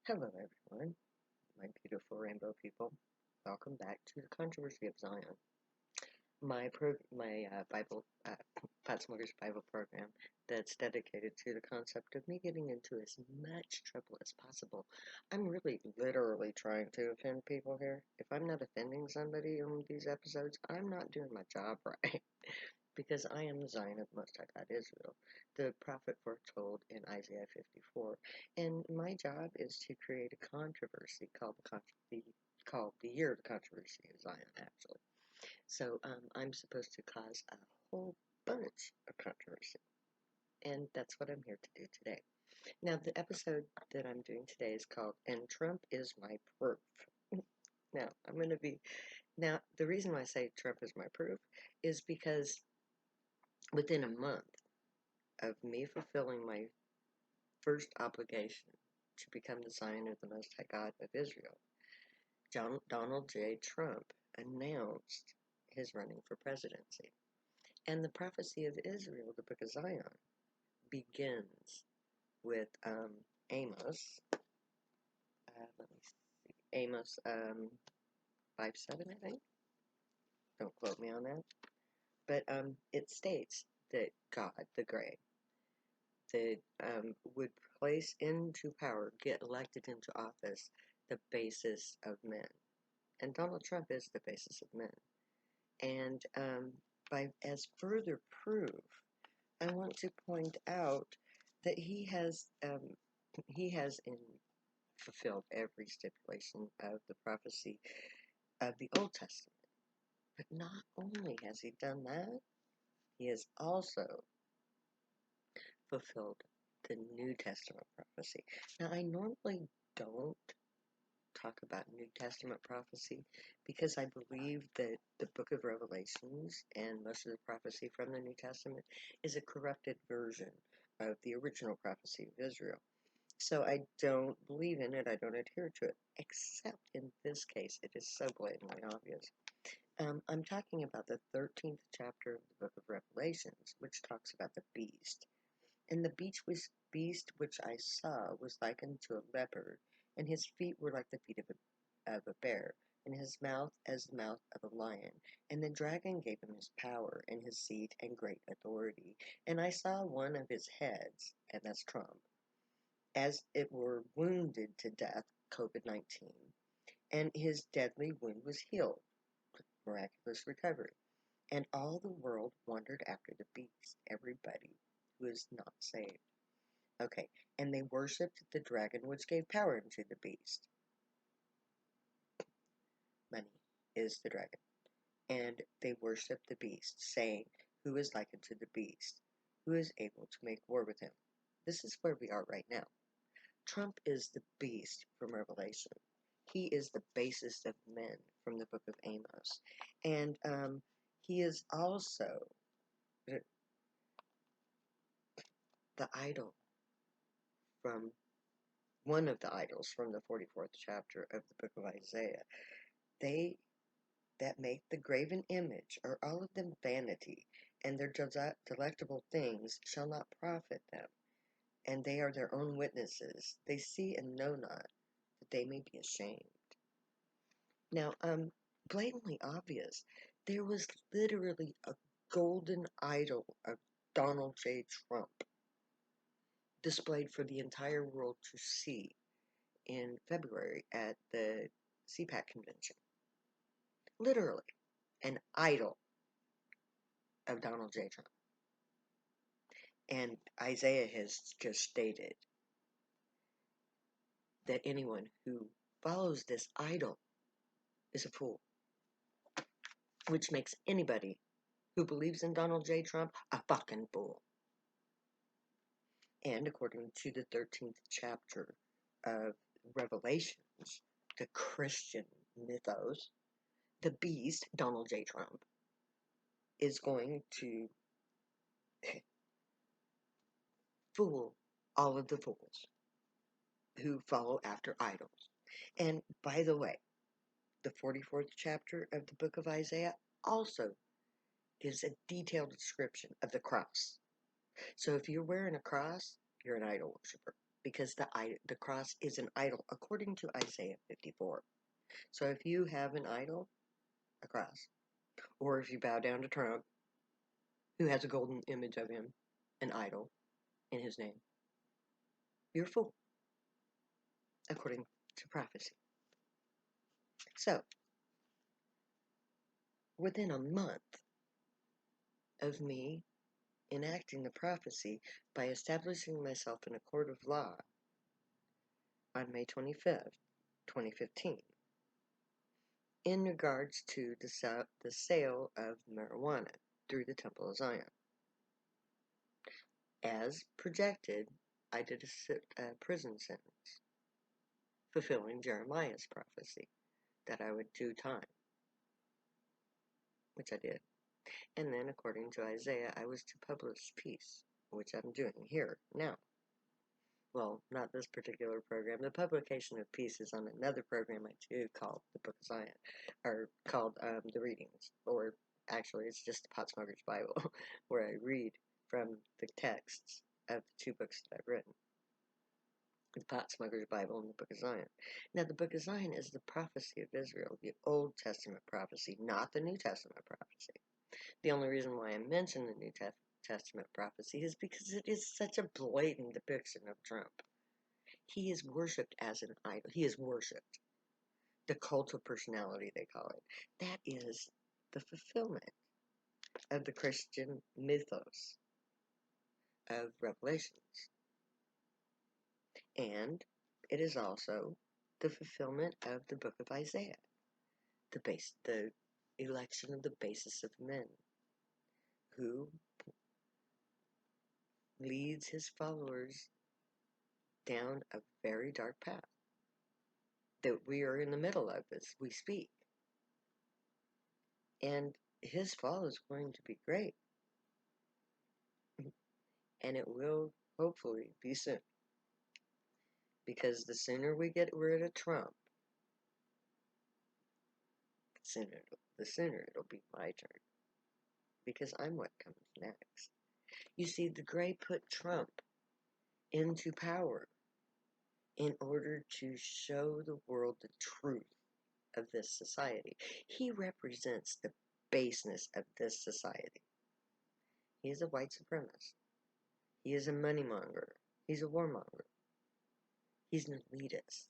Hello, everyone, my beautiful rainbow people. Welcome back to the Controversy of Zion, my Bible, Pot Smokers Bible program that's dedicated to the concept of me getting into as much trouble as possible. I'm really literally trying to offend people here. If I'm not offending somebody in these episodes, I'm not doing my job right. Because I am the Zion of the Most High God Israel, the prophet foretold in Isaiah 54, and my job is to create a controversy called the Year of the Controversy of Zion, actually. So I'm supposed to cause a whole bunch of controversy, and that's what I'm here to do today. Now, the episode that I'm doing today is called "And Trump is My Proof." Now, the reason why I say Trump is my proof is because within a month of me fulfilling my first obligation to become the Zion of the Most High God of Israel, Donald J. Trump announced his running for presidency. And the prophecy of Israel, the book of Zion, begins with Amos. Let me see. Amos 5:7, I think. Don't quote me on that. But it states that God, the Great, that would place into power, get elected into office, the basis of men. And Donald Trump is the basis of men. And as further proof, I want to point out that he has fulfilled every stipulation of the prophecy of the Old Testament. But not only has he done that, he has also fulfilled the New Testament prophecy. Now, I normally don't talk about New Testament prophecy because I believe that the book of Revelations and most of the prophecy from the New Testament is a corrupted version of the original prophecy of Israel. So I don't believe in it, I don't adhere to it, except in this case, it is so blatantly obvious. I'm talking about the 13th chapter of the book of Revelations, which talks about the beast. And the beast which I saw was likened to a leopard, and his feet were like the feet of a bear, and his mouth as the mouth of a lion. And the dragon gave him his power, and his seat, and great authority. And I saw one of his heads, and that's Trump, as it were wounded to death, COVID-19, and his deadly wound was healed, miraculous recovery. And all the world wondered after the beast, everybody who is not saved. Okay, and they worshipped the dragon which gave power unto the beast. Money is the dragon. And they worshipped the beast, saying, Who is like unto the beast? Who is able to make war with him? This is where we are right now. Trump is the beast from Revelation. He is the basis of men from the book of Amos. And he is also the idol from one of the idols from the 44th chapter of the book of Isaiah. They that make the graven image are all of them vanity, and their delectable things shall not profit them. And they are their own witnesses. They see and know not, that they may be ashamed. Now, blatantly obvious, there was literally a golden idol of Donald J. Trump displayed for the entire world to see in February at the CPAC convention. Literally, an idol of Donald J. Trump. And Isaiah has just stated that anyone who follows this idol is a fool, which makes anybody who believes in Donald J. Trump a fucking fool. And according to the 13th chapter of Revelations, the Christian mythos, the beast, Donald J. Trump, is going to fool all of the fools who follow after idols. And by the way, the 44th chapter of the book of Isaiah also gives a detailed description of the cross. So if you're wearing a cross, you're an idol worshiper. because the cross is an idol according to Isaiah 54. So if you have an idol, a cross, or if you bow down to Trump, who has a golden image of him, an idol in his name, you're a fool, according to prophecy. So, within a month of me enacting the prophecy by establishing myself in a court of law on May 25th, 2015, in regards to the sale of marijuana through the Temple of Zion. As projected, I did a prison sentence, fulfilling Jeremiah's prophecy that I would do time, which I did. And then, according to Isaiah, I was to publish peace, which I'm doing here now. Well, not this particular program. The publication of peace is on another program I do called the Book of Zion, or called The Readings, or actually it's just the Pot Smoker's Bible, where I read from the texts of the two books that I've written. The Pot Smoker's Bible and the Book of Zion. Now, the Book of Zion is the prophecy of Israel, the Old Testament prophecy, not the New Testament prophecy. The only reason why I mention the New Testament prophecy is because it is such a blatant depiction of Trump. He is worshipped as an idol. He is worshipped. The cult of personality, they call it. That is the fulfillment of the Christian mythos of Revelations. And it is also the fulfillment of the book of Isaiah, the election of the basis of men, who leads his followers down a very dark path that we are in the middle of as we speak. And his fall is going to be great. And it will hopefully be soon. Because the sooner we get rid of Trump, the sooner it'll be my turn. Because I'm what comes next. You see, the Gray put Trump into power in order to show the world the truth of this society. He represents the baseness of this society. He is a white supremacist. He is a moneymonger. He's a warmonger. He's an elitist.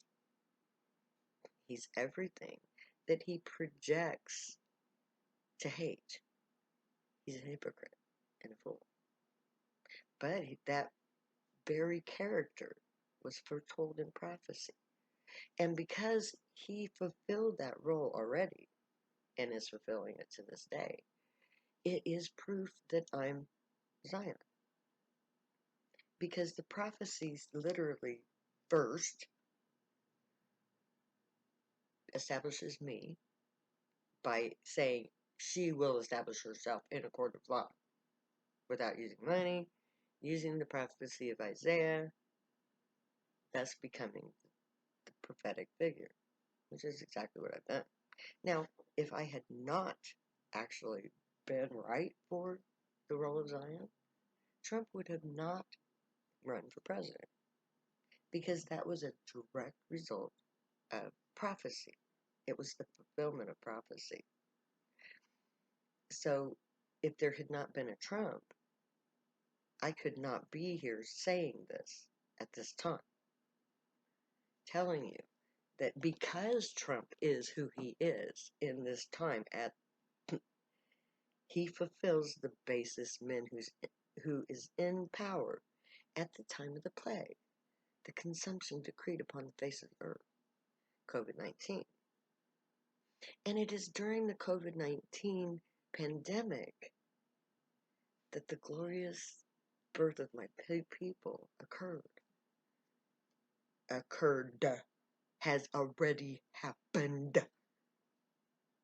He's everything that he projects to hate. He's a hypocrite and a fool. But that very character was foretold in prophecy. And because he fulfilled that role already, and is fulfilling it to this day, it is proof that I'm Zion. Because the prophecies literally first establishes me by saying she will establish herself in a court of law without using money, using the prophecy of Isaiah, thus becoming the prophetic figure, which is exactly what I've done. Now, if I had not actually been right for the role of Zion, Trump would have not run for president, because that was a direct result of prophecy. It was the fulfillment of prophecy. So, if there had not been a Trump, I could not be here saying this at this time, telling you that because Trump is who he is in this time, he fulfills the basis men who is in power at the time of the plague, the consumption decreed upon the face of the earth, COVID-19. And it is during the COVID-19 pandemic that the glorious birth of my people has already happened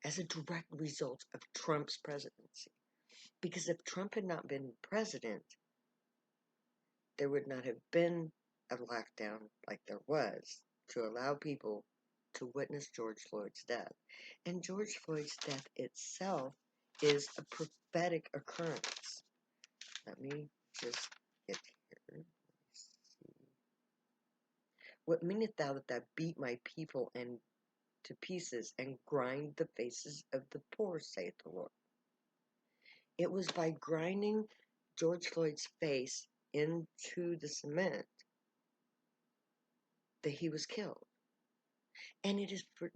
as a direct result of Trump's presidency. Because if Trump had not been president, there would not have been a lockdown like there was to allow people to witness George Floyd's death. And George Floyd's death itself is a prophetic occurrence. Let me just get here. Let me see. What meaneth thou that thou beat my people and to pieces, and grind the faces of the poor, saith the Lord? It was by grinding George Floyd's face into the cement that he was killed. And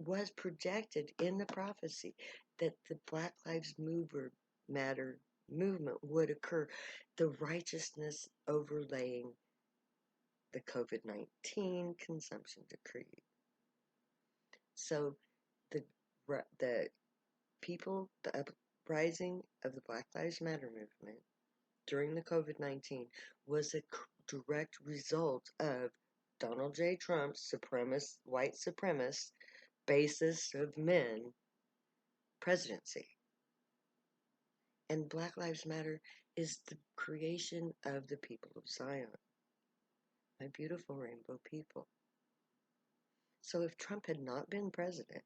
was projected in the prophecy that the Black Lives Matter movement would occur, the righteousness overlaying the COVID-19 consumption decree. So the the uprising of the Black Lives Matter movement during the COVID-19 was a direct result of Donald J. Trump's white supremacist, basis of men presidency. And Black Lives Matter is the creation of the people of Zion, my beautiful rainbow people. So if Trump had not been president,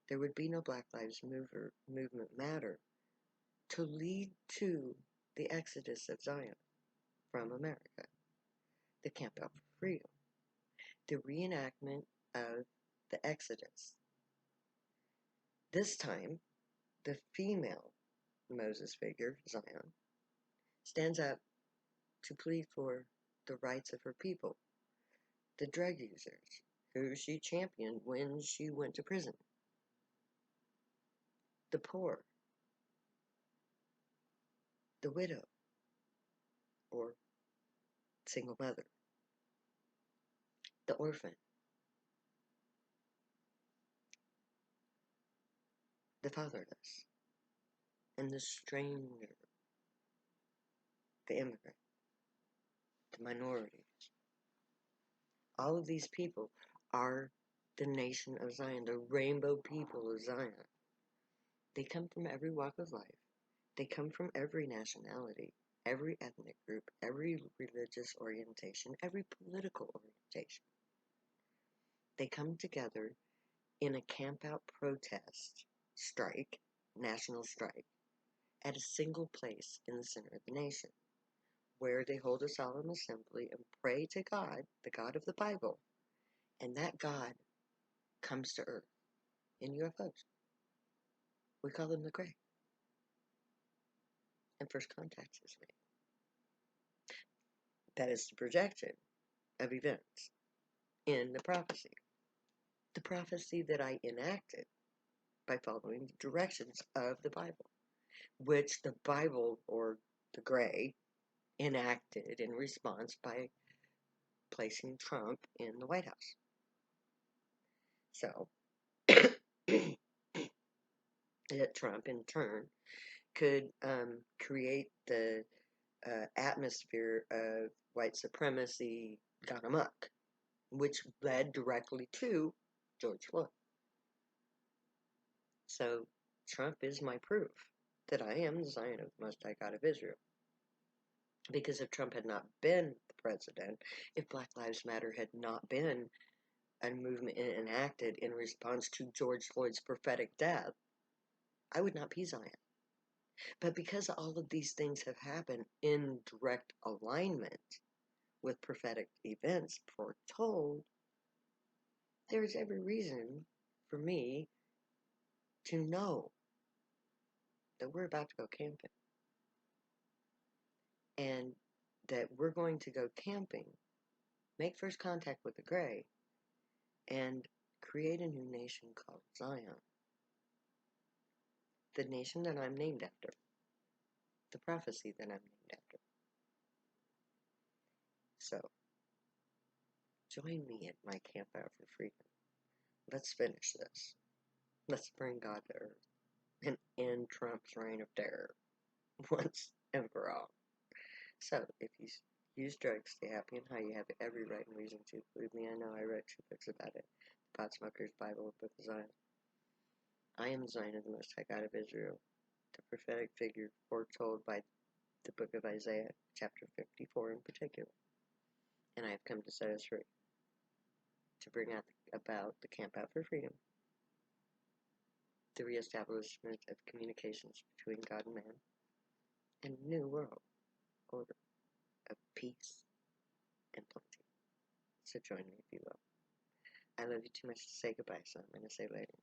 there would be no Black Lives Movement Matter to lead to the exodus of Zion from America, the Camp Out for Freedom, the reenactment of the exodus. This time, the female Moses figure, Zion, stands up to plead for the rights of her people, the drug users, who she championed when she went to prison, the poor, the widow, or single mother, the orphan, the fatherless, and the stranger, the immigrant, the minority. All of these people are the nation of Zion, the rainbow people of Zion. They come from every walk of life. They come from every nationality, every ethnic group, every religious orientation, every political orientation. They come together in a camp-out protest, strike, national strike, at a single place in the center of the nation, where they hold a solemn assembly and pray to God, the God of the Bible, and that God comes to earth in UFOs. We call them the Gray. And first contact is made. That is the projection of events in the prophecy. The prophecy that I enacted by following the directions of the Bible, which the Bible, or the Gray, enacted in response by placing Trump in the White House. So, that Trump, in turn, could create the atmosphere of white supremacy gone amok, which led directly to George Floyd. So Trump is my proof that I am the Zion of the Most High God of Israel. Because if Trump had not been the president, if Black Lives Matter had not been a movement enacted in response to George Floyd's prophetic death, I would not be Zion. But because all of these things have happened in direct alignment with prophetic events foretold, there is every reason for me to know that we're about to go camping. And that we're going to go camping, make first contact with the Gray, and create a new nation called Zion. The nation that I'm named after. The prophecy that I'm named after. So, join me at my Camp Out for Freedom. Let's finish this. Let's bring God to earth and end Trump's reign of terror once and for all. So, if you use drugs, stay happy and high. You have every right and reason to. Believe me, I know. I read 2 books about it. The Pot Smoker's Bible, Book of Zion. I am Zion of the Most High God of Israel, the prophetic figure foretold by the book of Isaiah, chapter 54 in particular. And I have come to set us free, to bring about the Camp Out for Freedom, the reestablishment of communications between God and man, and a new world order of peace and plenty. So join me if you will. I love you too much to say goodbye, so I'm going to say later.